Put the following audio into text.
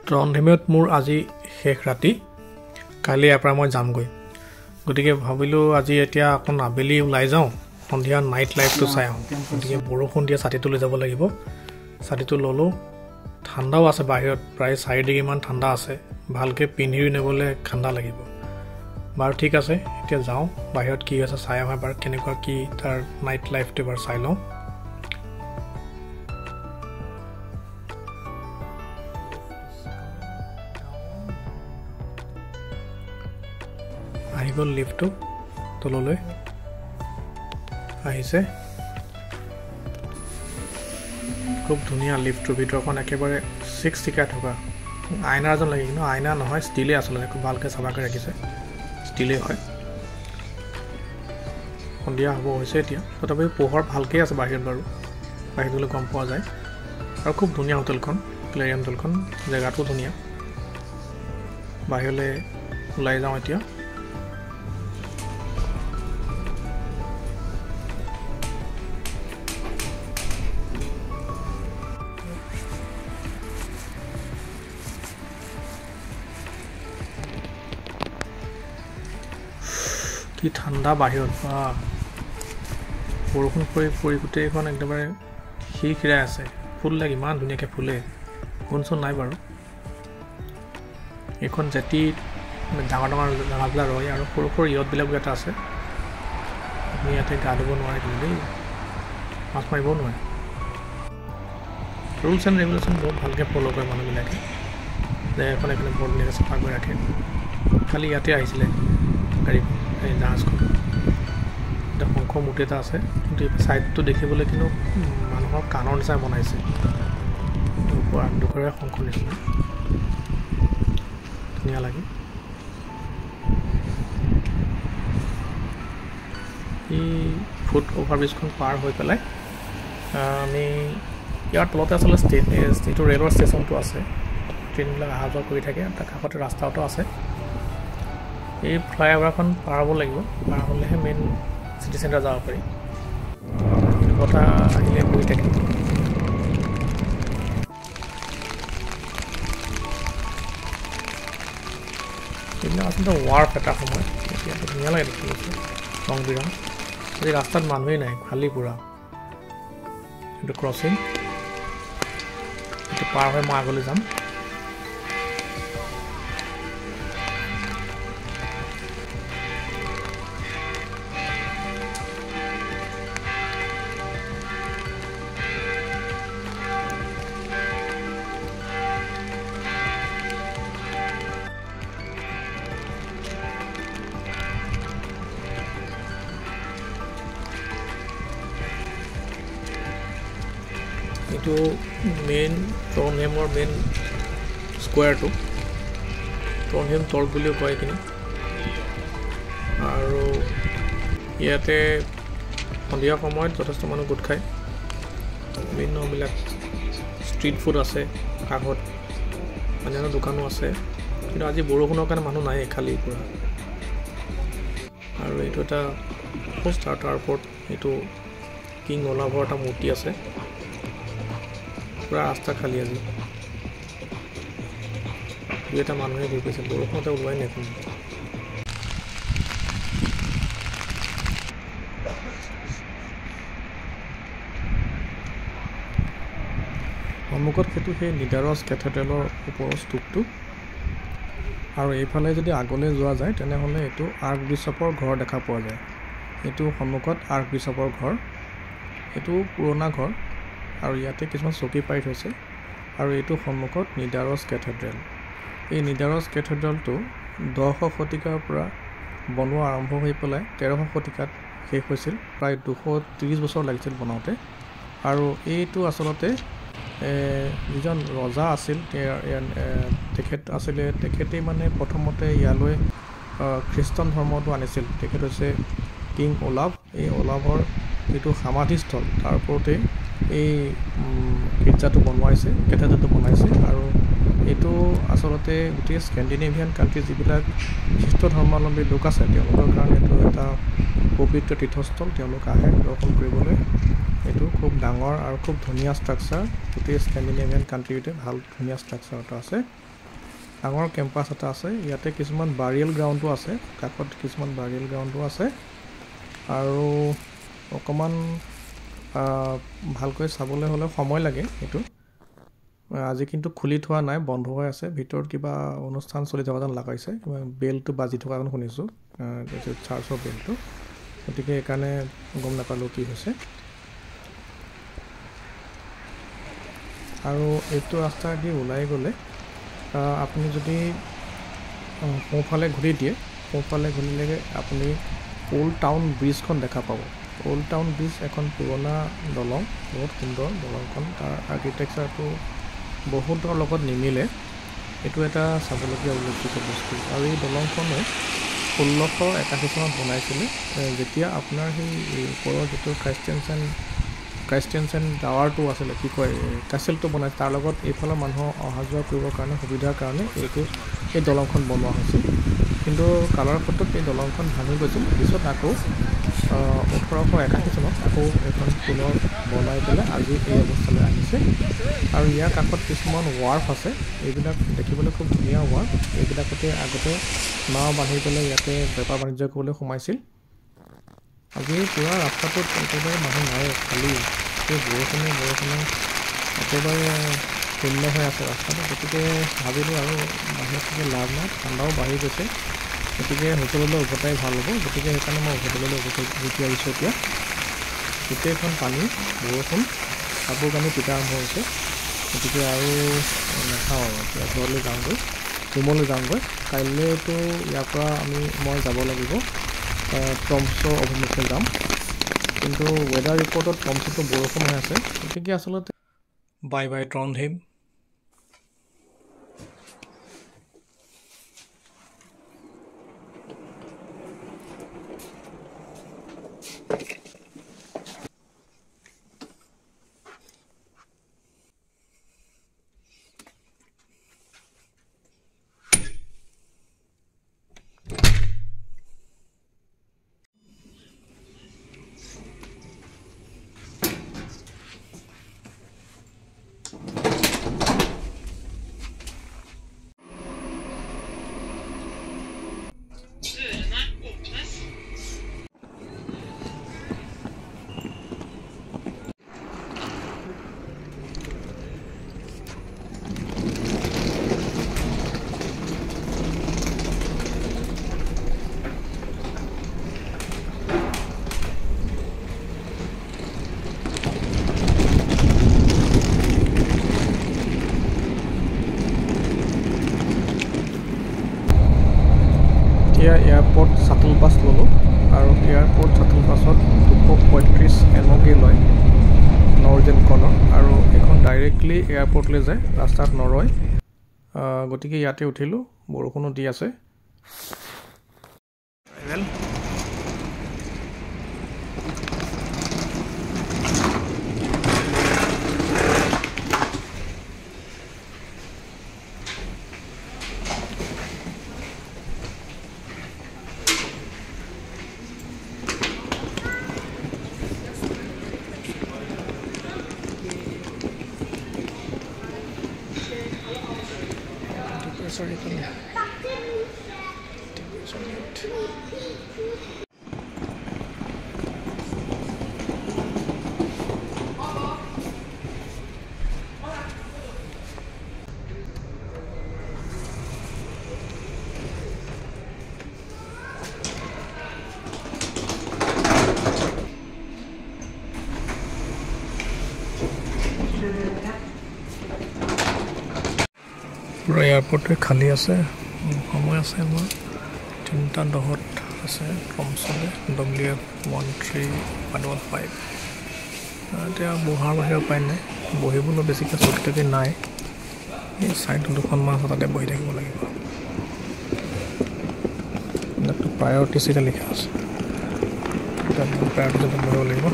ট্ৰণ্ডহেমত মোৰ আজি শেষ ৰাতি কালি ইয়াৰ পৰা মই যামগৈ গতিকে ভাবিলোঁ আজি এতিয়া অকণ আবেলি ওলাই যাওঁ সন্ধিয়া নাইট লাইফটো চাই আহোঁ গতিকে বৰষুণ দিয়া ছাতিটো লৈ যাব লাগিব ছাতিটো ল'লোঁ ঠাণ্ডাও আছে বাহিৰত প্ৰায় 4 ডিগ্ৰীমান ঠাণ্ডা আছে ভালকৈ পিন্ধি নগ'লে ঠাণ্ডা লাগিব বাৰু ঠিক আছে এতিয়া যাওঁ বাহিৰত কি আছে চাই আহোঁ এবাৰ কেনেকুৱা কি তাৰ নাইট লাইফটো এবাৰ চাই লওঁ আহি গ'ল লিফ্টটো তললৈ আহিছে খুব ধুনীয়া লিফ্টটোৰ ভিতৰখন একেবাৰে 6 টিকা থকা আইনা যেন লাগে কিন্তু আইনা নহয় ষ্টিলে আচলতে খুব ভালকৈ চাফাকৈ ৰাখিছে ষ্টিলে হয় সন্ধিয়া হ'ব হৈছে এতিয়া তথাপিও পোহৰ ভালকৈ আছে বাহিৰত বাৰু বাহিৰলৈ গম পোৱা যায় আৰু খুব ধুনীয়া হোটেলখন ক্লেৰিয়াম হোটেলখন জেগাটো ধুনীয়া বাহিৰলৈ ওলাই যাওঁ এতিয়া কি ঠাণ্ডা বাহিৰত বা বৰষুণ পৰি গোটেইখন একেবাৰে খিৰখিৰাই আছে ফুল লাগে ইমান ধুনীয়াকৈ ফুলে বৰষুণ নাই বাৰু এইখন জেটি ডাঙৰ জাহাজবিলাক ৰয় আৰু সৰু সৰু ইয়টবিলাক এটা আছে আপুনি ইয়াতে গা ধুব নোৱাৰে কিন্তু দেই মাছ মাৰিবও নোৱাৰে ৰুলছ এণ্ড ৰেগুলেশ্যন বহুত ভালকৈ ফ'ল' কৰে মানুহবিলাকে যে এখন এইফালে বৰ ধুনীয়াকৈ চাফা কৰি ৰাখে খালি ইয়াতে আহিছিলে গাড়ীখন এই জাহাজখন এটা শংখ মূৰ্তি এটা আছে কিন্তু এই ছাইডটো দেখিবলৈ কিন্তু মানুহৰ কাণৰ নিচিনা বনাইছে দুখৰে শংখ নিচিনা ধুনীয়া লাগে এই ফুট অভাৰব্ৰিজখন পাৰ হৈ পেলাই আমি ইয়াৰ তলতে আচলতে যিটো ৰেলৰ ষ্টেচনটো আছে ট্ৰেইনবিলাক অহা যোৱা কৰি থাকে তাৰ কাষতে ৰাস্তাটো আছে এই ফ্লাইঅভাৰখন পাৰ হ'ব লাগিব পাৰ হ'লেহে মেইন চিটি চেণ্টাৰ যাব পাৰি কথা আহিলে গৈ থাকে এইবিলাক আচলতে ৱাৰ্ফ এটা সময় এতিয়া ধুনীয়া লাগে দেখিবলৈ ৰং বিৰং এই ৰাস্তাত মানুহেই নাই খালী পুৰা এইটো ক্ৰচিং এইটো পাৰ হৈ মই আগলৈ যাম এইটো মেইন ট্ৰণ্ডহেমৰ মেইন স্কুৱেৰটো ট্ৰণ্ডহেম টৰ্ক বুলিও কয় এইখিনি আৰু ইয়াতে সন্ধিয়া সময়ত যথেষ্ট মানুহ গোট খায় বিভিন্নবিলাক ষ্ট্ৰীট ফুড আছে কাষত অন্যান্য দোকানো আছে কিন্তু আজি বৰষুণৰ কাৰণে মানুহ নাই খালী পূৰা আৰু এইটো এটা পোষ্ট আৰু তাৰ ওপৰত এইটো কিং অলাভৰ এটা মূৰ্তি আছে পুৰা ৰাস্তা খালী আজি দুই এটা মানুহে ঘূৰি গৈছে বৰষুণতে ওলোৱাই নাই কোনো সন্মুখত সেইটো সেই নিডাৰছ কেথেড্ৰেলৰ ওপৰৰ স্তূপটো আৰু এইফালে যদি আগলৈ যোৱা যায় তেনেহ'লে এইটো আৰ্ক বিশ্বপৰ ঘৰ দেখা পোৱা যায় এইটো সন্মুখত আৰ্ক বিশ্বপৰ ঘৰ এইটো পুৰণা ঘৰ আৰু ইয়াতে কিছুমান চকী পাৰি থৈছে আৰু এইটো সন্মুখত নিডাৰছ কেথেড্ৰেল এই নিডাৰছ কেথেড্ৰেলটো 10শ শতিকাৰ পৰা বনোৱা আৰম্ভ হৈ পেলাই 13শ শতিকাত শেষ হৈছিল প্ৰায় 230 বছৰ লাগিছিল বনাওঁতে আৰু এইটো আচলতে যিজন ৰজা আছিল তেখেতেই মানে প্ৰথমতে ইয়ালৈ খ্ৰীষ্টান ধৰ্মটো আনিছিল তেখেত হৈছে কিং ওলাভ এই ওলাভৰ যিটো সমাধিস্থল তাৰ ওপৰতে এই গীৰ্জাটো বনোৱাইছে কেথেড্ৰেলটো বনাইছে আৰু এইটো আচলতে গোটেই স্কেণ্ডিনেভিয়ান কাণ্ট্ৰি যিবিলাক খ্ৰীষ্ট ধৰ্মাৱলম্বী লোক আছে তেওঁলোকৰ কাৰণে এইটো এটা পবিত্ৰ তীৰ্থস্থল তেওঁলোক আহে দৰ্শন কৰিবলৈ এইটো খুব ডাঙৰ আৰু খুব ধুনীয়া ষ্ট্ৰাকচাৰ গোটেই স্কেণ্ডিনেভিয়ান কাণ্ট্ৰিতে ভাল ধুনীয়া ষ্ট্ৰাকচাৰ এটা আছে ডাঙৰ কেম্পাছ এটা আছে। ইয়াতে কিছুমান বাৰিয়েল গ্ৰাউণ্ডো আছে, কাষত কিছুমান বাৰিয়েল গ্ৰাউণ্ডো আছে। আৰু অকণমান ভালকৈ চাবলৈ হ'লে সময় লাগে এইটো। আজি কিন্তু খুলি থোৱা নাই, বন্ধ হৈ আছে। ভিতৰত কিবা অনুষ্ঠান চলি থকা যেন লগাইছে, কিবা বেলটো বাজি থকা যেন শুনিছোঁ, চাৰ্চৰ বেলটো। গতিকে সেইকাৰণে গম নাপালোঁ কি হৈছে। আৰু এইটো ৰাস্তা দি ওলাই গ'লে আপুনি যদি সোঁফালে ঘূৰি দিয়ে, সোঁফালে ঘূৰিলেগৈ আপুনি অল্ড টাউন ব্ৰিজখন দেখা পাব। অল্ড টাউন ব্ৰিজ এখন পুৰণা দলং, বহুত সুন্দৰ দলংখন। তাৰ আৰ্কিটেকচাৰটো বহুতৰ লগত নিমিলে। এইটো এটা চাবলগীয়া উল্লেখযোগ্য বস্তু। আৰু এই দলংখনে 1681 চনত বনাইছিলে, যেতিয়া আপোনাৰ সেই ওপৰৰ যিটো ক্ৰাইষ্টেনচেন টাৱাৰটো আছিলে, কি কয়, কেচেলটো বনাইছে, তাৰ লগত এইফালৰ মানুহ অহা যোৱা কৰিবৰ কাৰণে সুবিধাৰ কাৰণে এই দলংখন বনোৱা হৈছিল। কিন্তু কালৰ ক্ষেত্ৰত এই দলংখন ভাঙি গৈছিল। পিছত আকৌ 1881 চনত আকৌ এইখন পুনৰ বনাই পেলাই আজি এই অৱস্থালৈ আহিছে। আৰু ইয়াৰ কাষত কিছুমান ৱাৰ্ফ আছে। এইবিলাক দেখিবলৈ খুব ধুনীয়া ৱাৰ্ফ। এইবিলাকতে আগতে নাও বান্ধি পেলাই ইয়াতে বেপাৰ বাণিজ্য কৰিবলৈ সোমাইছিল। আজি পুৰা ৰাস্তাটোত একেবাৰে মানুহ নাই, খালী। এই বৰষুণে একেবাৰে শূন্য হৈ আছে ৰাস্তাটো। গতিকে ভাবিলোঁ আৰু বাহিৰত থাকি লাভ নাই, ঠাণ্ডাও বাঢ়ি গৈছে। গতিকে হোটেললৈ উভতাই ভাল হ'ব। গতিকে সেইকাৰণে মই হোটেললৈ গুচি আহিছোঁ। এতিয়া গোটেইখন পানী, বৰষুণ, কাপোৰ কানি তিতা আৰম্ভ হৈছে। গতিকে আৰু নাখাওঁ আৰু এতিয়া ঘৰলৈ যাওঁগৈ, ৰুমলৈ যাওঁগৈ। কাইলৈতো ইয়াৰ পৰা মই যাব লাগিব ট্ৰমছ অভিমুখে যাম। কিন্তু ৱেডাৰ ৰিপৰ্টত ট্ৰমছতো বৰষুণ হৈ আছে। গতিকে আচলতে bye bye Trondheim. Airport shuttle bus ল'লোঁ। আৰু এয়াৰপোৰ্ট শ্বাটল বাছত 235 NOK লয় নৰ্জেন কৰ্ণৰ। আৰু এইখন ডাইৰেক্টলি এয়াৰপোৰ্টলৈ যায়, ৰাস্তাত নৰয়। গতিকে ইয়াতে উঠিলোঁ। বৰষুণো দি আছে। পুৰা এয়াৰপৰ্টটো খালী আছে। সময় আছে মোৰ 3:10 আছে ট্ৰমছলৈ, WF1315। এতিয়া বহাৰ বাহিৰে উপায় নাই, বহিবলৈ বেছিকৈ চকী নাই। এই ছাইড দুখনমান আছে, তাতে বহি থাকিব লাগিব। এইবিলাকতো প্ৰায়ৰিটি চিটে লিখা আছে, প্ৰায়ৰিটি চিটত বহিব লাগিব।